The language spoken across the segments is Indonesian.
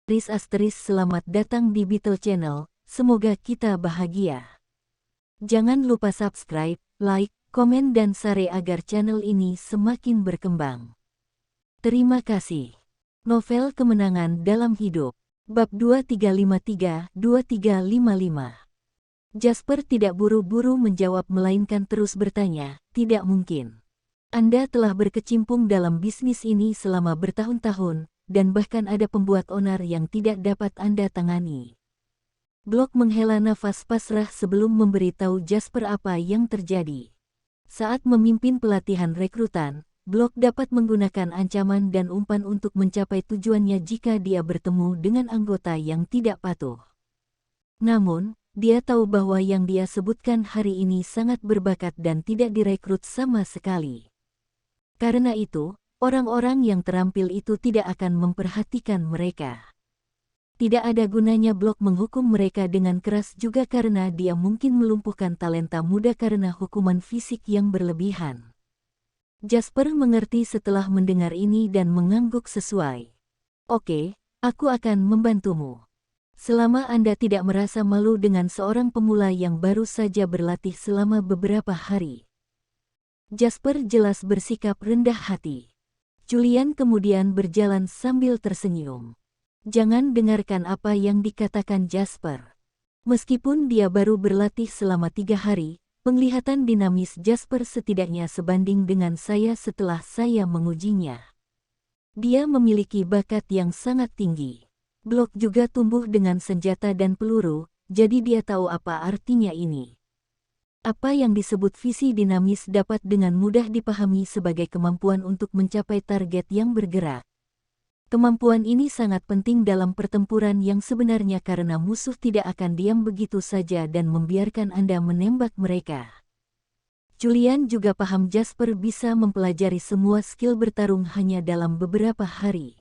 Selamat datang di Beetle Channel, semoga kita bahagia. Jangan lupa subscribe, like, komen dan share agar channel ini semakin berkembang. Terima kasih. Novel Kemenangan Dalam Hidup, Bab 2353-2355. Jasper tidak buru-buru menjawab melainkan terus bertanya, tidak mungkin. Anda telah berkecimpung dalam bisnis ini selama bertahun-tahun, dan bahkan ada pembuat onar yang tidak dapat Anda tangani. Blok menghela nafas pasrah sebelum memberitahu Jasper apa yang terjadi. Saat memimpin pelatihan rekrutan, Blok dapat menggunakan ancaman dan umpan untuk mencapai tujuannya jika dia bertemu dengan anggota yang tidak patuh. Namun, dia tahu bahwa yang dia sebutkan hari ini sangat berbakat dan tidak direkrut sama sekali. Karena itu, orang-orang yang terampil itu tidak akan memperhatikan mereka. Tidak ada gunanya Blok menghukum mereka dengan keras juga karena dia mungkin melumpuhkan talenta muda karena hukuman fisik yang berlebihan. Jasper mengerti setelah mendengar ini dan mengangguk sesuai. Oke, aku akan membantumu. Selama Anda tidak merasa malu dengan seorang pemula yang baru saja berlatih selama beberapa hari. Jasper jelas bersikap rendah hati. Julian kemudian berjalan sambil tersenyum. Jangan dengarkan apa yang dikatakan Jasper. Meskipun dia baru berlatih selama 3 hari, penglihatan dinamis Jasper setidaknya sebanding dengan saya setelah saya mengujinya. Dia memiliki bakat yang sangat tinggi. Blok juga tumbuh dengan senjata dan peluru, jadi dia tahu apa artinya ini. Apa yang disebut visi dinamis dapat dengan mudah dipahami sebagai kemampuan untuk mencapai target yang bergerak. Kemampuan ini sangat penting dalam pertempuran yang sebenarnya karena musuh tidak akan diam begitu saja dan membiarkan Anda menembak mereka. Julian juga paham Jasper bisa mempelajari semua skill bertarung hanya dalam beberapa hari.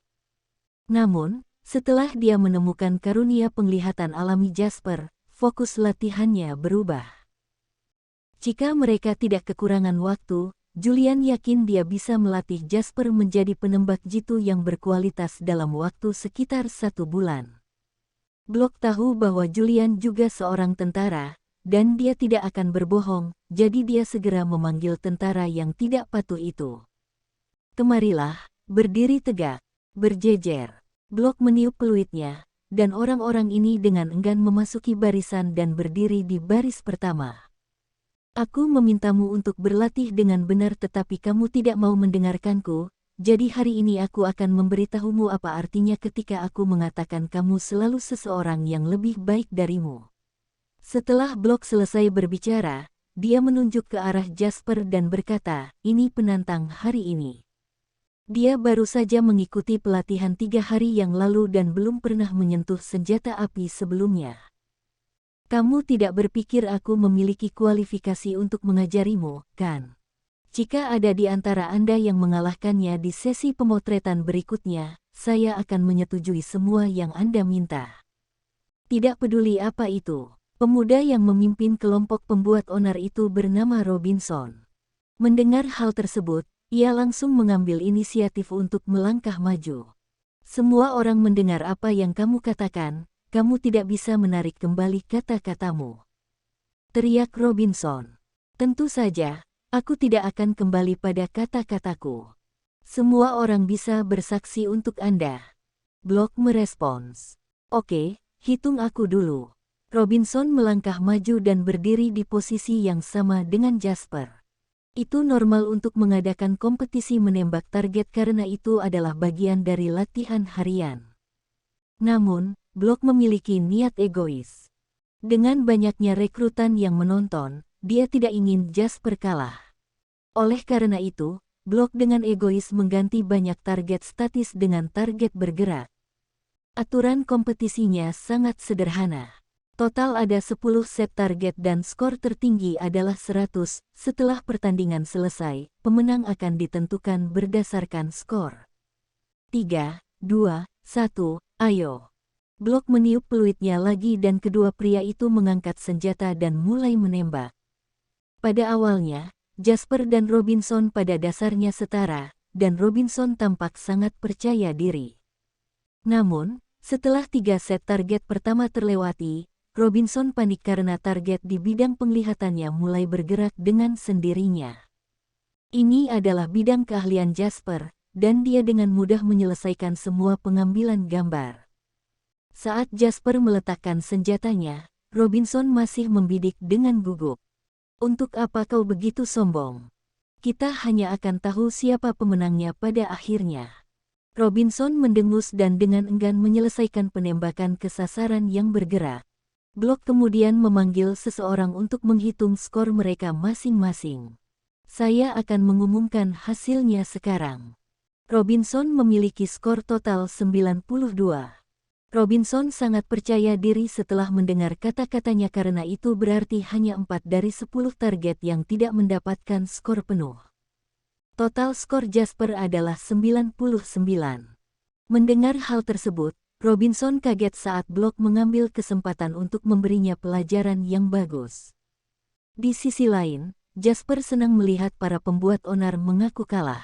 Namun, setelah dia menemukan karunia penglihatan alami Jasper, fokus latihannya berubah. Jika mereka tidak kekurangan waktu, Julian yakin dia bisa melatih Jasper menjadi penembak jitu yang berkualitas dalam waktu sekitar 1 bulan. Blok tahu bahwa Julian juga seorang tentara, dan dia tidak akan berbohong, jadi dia segera memanggil tentara yang tidak patuh itu. Kemarilah, berdiri tegak, berjejer. Blok meniup peluitnya, dan orang-orang ini dengan enggan memasuki barisan dan berdiri di baris pertama. Aku memintamu untuk berlatih dengan benar tetapi kamu tidak mau mendengarkanku, jadi hari ini aku akan memberitahumu apa artinya ketika aku mengatakan kamu selalu seseorang yang lebih baik darimu. Setelah Blok selesai berbicara, dia menunjuk ke arah Jasper dan berkata, ini penantang hari ini. Dia baru saja mengikuti pelatihan 3 hari yang lalu dan belum pernah menyentuh senjata api sebelumnya. Kamu tidak berpikir aku memiliki kualifikasi untuk mengajarimu, kan? Jika ada di antara Anda yang mengalahkannya di sesi pemotretan berikutnya, saya akan menyetujui semua yang Anda minta. Tidak peduli apa itu, pemuda yang memimpin kelompok pembuat onar itu bernama Robinson. Mendengar hal tersebut, ia langsung mengambil inisiatif untuk melangkah maju. Semua orang mendengar apa yang kamu katakan. Kamu tidak bisa menarik kembali kata-katamu. Teriak Robinson. Tentu saja, aku tidak akan kembali pada kata-kataku. Semua orang bisa bersaksi untuk Anda. Blok merespons. Oke, hitung aku dulu. Robinson melangkah maju dan berdiri di posisi yang sama dengan Jasper. Itu normal untuk mengadakan kompetisi menembak target karena itu adalah bagian dari latihan harian. Namun, Blok memiliki niat egois. Dengan banyaknya rekrutan yang menonton, dia tidak ingin Jasper kalah. Oleh karena itu, Blok dengan egois mengganti banyak target statis dengan target bergerak. Aturan kompetisinya sangat sederhana. Total ada 10 set target dan skor tertinggi adalah 100. Setelah pertandingan selesai, pemenang akan ditentukan berdasarkan skor. 3, 2, 1, ayo. Blok meniup peluitnya lagi dan kedua pria itu mengangkat senjata dan mulai menembak. Pada awalnya, Jasper dan Robinson pada dasarnya setara, dan Robinson tampak sangat percaya diri. Namun, Setelah 3 set target pertama terlewati, Robinson panik karena target di bidang penglihatannya mulai bergerak dengan sendirinya. Ini adalah bidang keahlian Jasper, dan dia dengan mudah menyelesaikan semua pengambilan gambar. Saat Jasper meletakkan senjatanya, Robinson masih membidik dengan gugup. "Untuk apa kau begitu sombong? Kita hanya akan tahu siapa pemenangnya pada akhirnya." Robinson mendengus dan dengan enggan menyelesaikan penembakan ke sasaran yang bergerak. Blok kemudian memanggil seseorang untuk menghitung skor mereka masing-masing. "Saya akan mengumumkan hasilnya sekarang." Robinson memiliki skor total 92. Robinson sangat percaya diri setelah mendengar kata-katanya karena itu berarti hanya 4 dari 10 target yang tidak mendapatkan skor penuh. Total skor Jasper adalah 99. Mendengar hal tersebut, Robinson kaget saat Blok mengambil kesempatan untuk memberinya pelajaran yang bagus. Di sisi lain, Jasper senang melihat para pembuat onar mengaku kalah.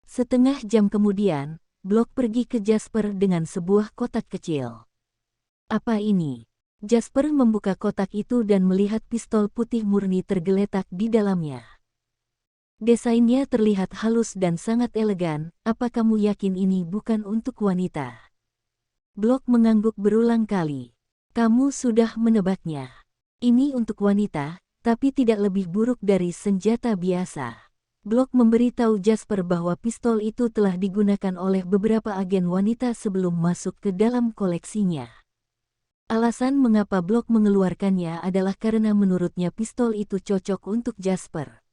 Setengah jam kemudian, Blok pergi ke Jasper dengan sebuah kotak kecil. "Apa ini?" Jasper membuka kotak itu dan melihat pistol putih murni tergeletak di dalamnya. "Desainnya terlihat halus dan sangat elegan. Apa kamu yakin ini bukan untuk wanita?" Blok mengangguk berulang kali. "Kamu sudah menebaknya. Ini untuk wanita, tapi tidak lebih buruk dari senjata biasa." Blok memberitahu Jasper bahwa pistol itu telah digunakan oleh beberapa agen wanita sebelum masuk ke dalam koleksinya. Alasan mengapa Blok mengeluarkannya adalah karena menurutnya pistol itu cocok untuk Jasper.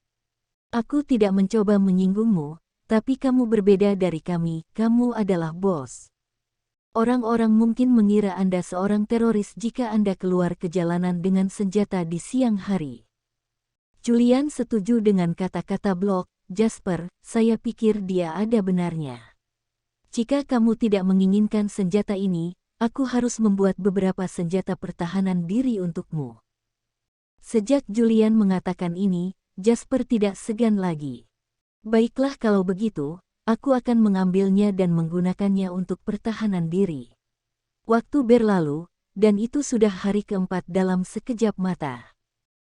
"Aku tidak mencoba menyinggungmu, tapi kamu berbeda dari kami, kamu adalah bos. Orang-orang mungkin mengira Anda seorang teroris jika Anda keluar ke jalanan dengan senjata di siang hari." Julian setuju dengan kata-kata Blok. "Jasper, saya pikir dia ada benarnya. Jika kamu tidak menginginkan senjata ini, aku harus membuat beberapa senjata pertahanan diri untukmu." Sejak Julian mengatakan ini, Jasper tidak segan lagi. "Baiklah kalau begitu, aku akan mengambilnya dan menggunakannya untuk pertahanan diri." Waktu berlalu, dan itu sudah hari keempat dalam sekejap mata.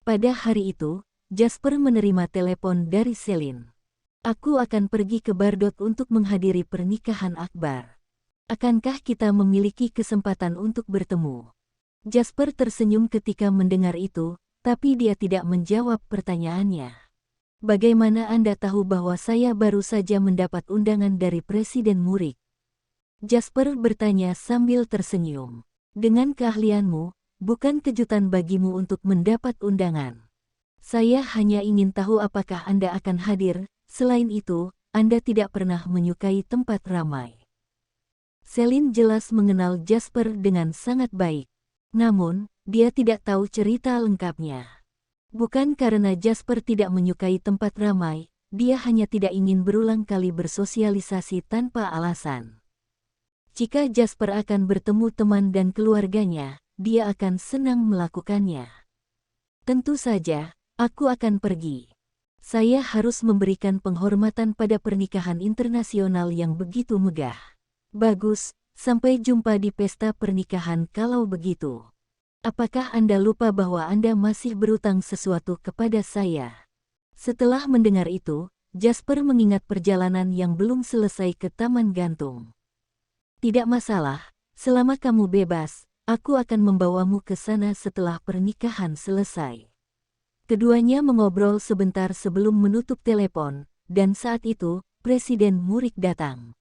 Pada hari itu, Jasper menerima telepon dari Celine. "Aku akan pergi ke Bardot untuk menghadiri pernikahan Akbar. Akankah kita memiliki kesempatan untuk bertemu?" Jasper tersenyum ketika mendengar itu, tapi dia tidak menjawab pertanyaannya. "Bagaimana Anda tahu bahwa saya baru saja mendapat undangan dari Presiden Murik?" Jasper bertanya sambil tersenyum. "Dengan keahlianmu, bukan kejutan bagimu untuk mendapat undangan. Saya hanya ingin tahu apakah Anda akan hadir. Selain itu, Anda tidak pernah menyukai tempat ramai." Celine jelas mengenal Jasper dengan sangat baik. Namun, dia tidak tahu cerita lengkapnya. Bukan karena Jasper tidak menyukai tempat ramai, dia hanya tidak ingin berulang kali bersosialisasi tanpa alasan. Jika Jasper akan bertemu teman dan keluarganya, dia akan senang melakukannya. "Tentu saja, aku akan pergi. Saya harus memberikan penghormatan pada pernikahan internasional yang begitu megah." "Bagus, sampai jumpa di pesta pernikahan kalau begitu. Apakah Anda lupa bahwa Anda masih berutang sesuatu kepada saya?" Setelah mendengar itu, Jasper mengingat perjalanan yang belum selesai ke Taman Gantung. "Tidak masalah, selama kamu bebas, aku akan membawamu ke sana setelah pernikahan selesai." Keduanya mengobrol sebentar sebelum menutup telepon, dan saat itu, Presiden Murik datang.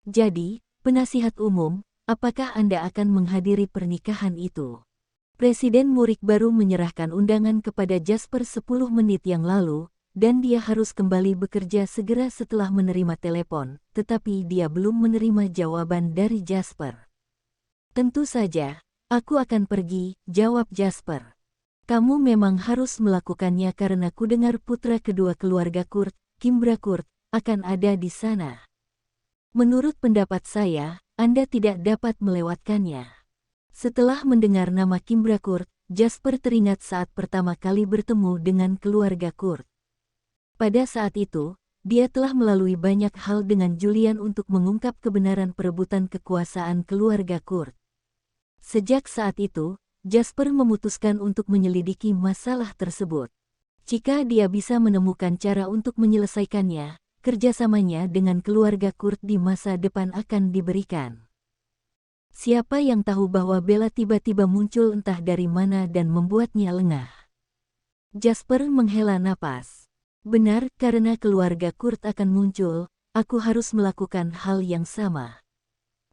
"Jadi, penasihat umum, apakah Anda akan menghadiri pernikahan itu?" Presiden Murik baru menyerahkan undangan kepada Jasper 10 menit yang lalu, dan dia harus kembali bekerja segera setelah menerima telepon, tetapi dia belum menerima jawaban dari Jasper. "Tentu saja, aku akan pergi," jawab Jasper. "Kamu memang harus melakukannya karena kudengar putra kedua keluarga Kurt, Kimbra Kurt, akan ada di sana. Menurut pendapat saya, Anda tidak dapat melewatkannya." Setelah mendengar nama Kimbra Kurt, Jasper teringat saat pertama kali bertemu dengan keluarga Kurt. Pada saat itu, dia telah melalui banyak hal dengan Julian untuk mengungkap kebenaran perebutan kekuasaan keluarga Kurt. Sejak saat itu, Jasper memutuskan untuk menyelidiki masalah tersebut. Jika dia bisa menemukan cara untuk menyelesaikannya, kerjasamanya dengan keluarga Kurt di masa depan akan diberikan. Siapa yang tahu bahwa Bella tiba-tiba muncul entah dari mana dan membuatnya lengah. Jasper menghela napas. Benar, karena keluarga Kurt akan muncul, aku harus melakukan hal yang sama.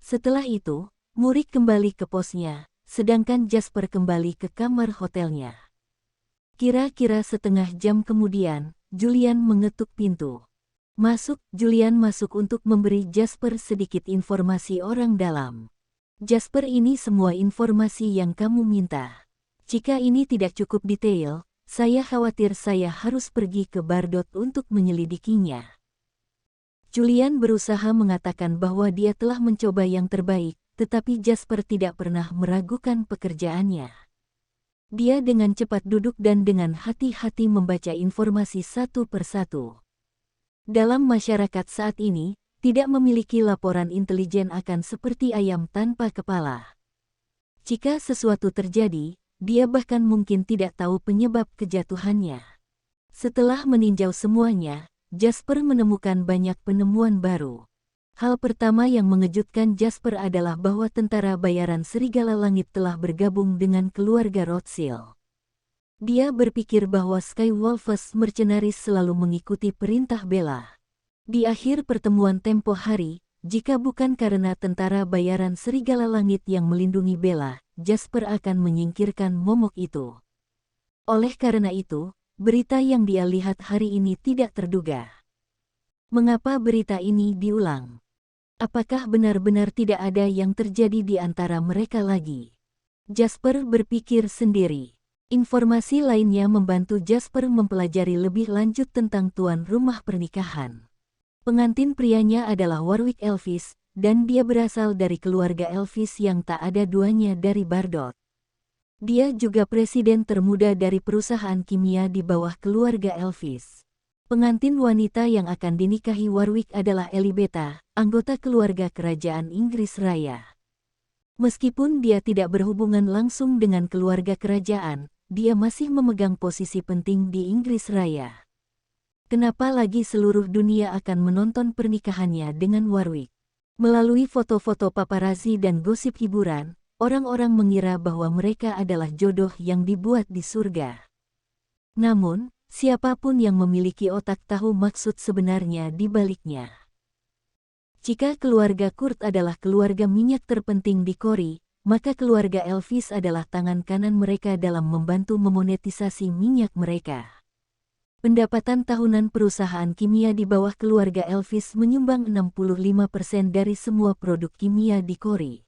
Setelah itu, Murik kembali ke posnya, sedangkan Jasper kembali ke kamar hotelnya. Kira-kira setengah jam kemudian, Julian mengetuk pintu. Masuk, Julian masuk untuk memberi Jasper sedikit informasi orang dalam. Jasper, ini semua informasi yang kamu minta. Jika ini tidak cukup detail, saya khawatir saya harus pergi ke Bardot untuk menyelidikinya. Julian berusaha mengatakan bahwa dia telah mencoba yang terbaik, tetapi Jasper tidak pernah meragukan pekerjaannya. Dia dengan cepat duduk dan dengan hati-hati membaca informasi satu persatu. Dalam masyarakat saat ini, tidak memiliki laporan intelijen akan seperti ayam tanpa kepala. Jika sesuatu terjadi, dia bahkan mungkin tidak tahu penyebab kejatuhannya. Setelah meninjau semuanya, Jasper menemukan banyak penemuan baru. Hal pertama yang mengejutkan Jasper adalah bahwa tentara bayaran Serigala Langit telah bergabung dengan keluarga Rothschild. Dia berpikir bahwa Skywolves Mercenaries selalu mengikuti perintah Bella. Di akhir pertemuan tempo hari, jika bukan karena tentara bayaran Serigala Langit yang melindungi Bella, Jasper akan menyingkirkan momok itu. Oleh karena itu, berita yang dia lihat hari ini tidak terduga. Mengapa berita ini diulang? Apakah benar-benar tidak ada yang terjadi di antara mereka lagi? Jasper berpikir sendiri. Informasi lainnya membantu Jasper mempelajari lebih lanjut tentang tuan rumah pernikahan. Pengantin prianya adalah Warwick Elvis, dan dia berasal dari keluarga Elvis yang tak ada duanya dari Bardot. Dia juga presiden termuda dari perusahaan kimia di bawah keluarga Elvis. Pengantin wanita yang akan dinikahi Warwick adalah Elibeta, anggota keluarga kerajaan Inggris Raya. Meskipun dia tidak berhubungan langsung dengan keluarga kerajaan, dia masih memegang posisi penting di Inggris Raya. Kenapa lagi seluruh dunia akan menonton pernikahannya dengan Warwick? Melalui foto-foto paparazzi dan gosip hiburan, orang-orang mengira bahwa mereka adalah jodoh yang dibuat di surga. Namun, siapapun yang memiliki otak tahu maksud sebenarnya di baliknya. Jika keluarga Kurt adalah keluarga minyak terpenting di Kori, maka keluarga Elvis adalah tangan kanan mereka dalam membantu memonetisasi minyak mereka. Pendapatan tahunan perusahaan kimia di bawah keluarga Elvis menyumbang 65% dari semua produk kimia di Kori.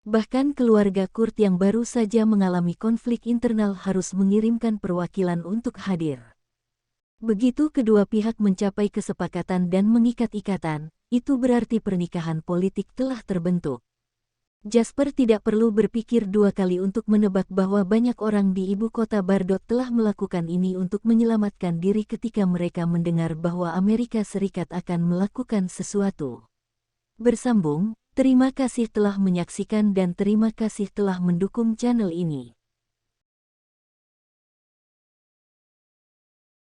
Bahkan keluarga Kurt yang baru saja mengalami konflik internal harus mengirimkan perwakilan untuk hadir. Begitu kedua pihak mencapai kesepakatan dan mengikat ikatan, itu berarti pernikahan politik telah terbentuk. Jasper tidak perlu berpikir dua kali untuk menebak bahwa banyak orang di ibu kota Bardot telah melakukan ini untuk menyelamatkan diri ketika mereka mendengar bahwa Amerika Serikat akan melakukan sesuatu. Bersambung, terima kasih telah menyaksikan dan terima kasih telah mendukung channel ini.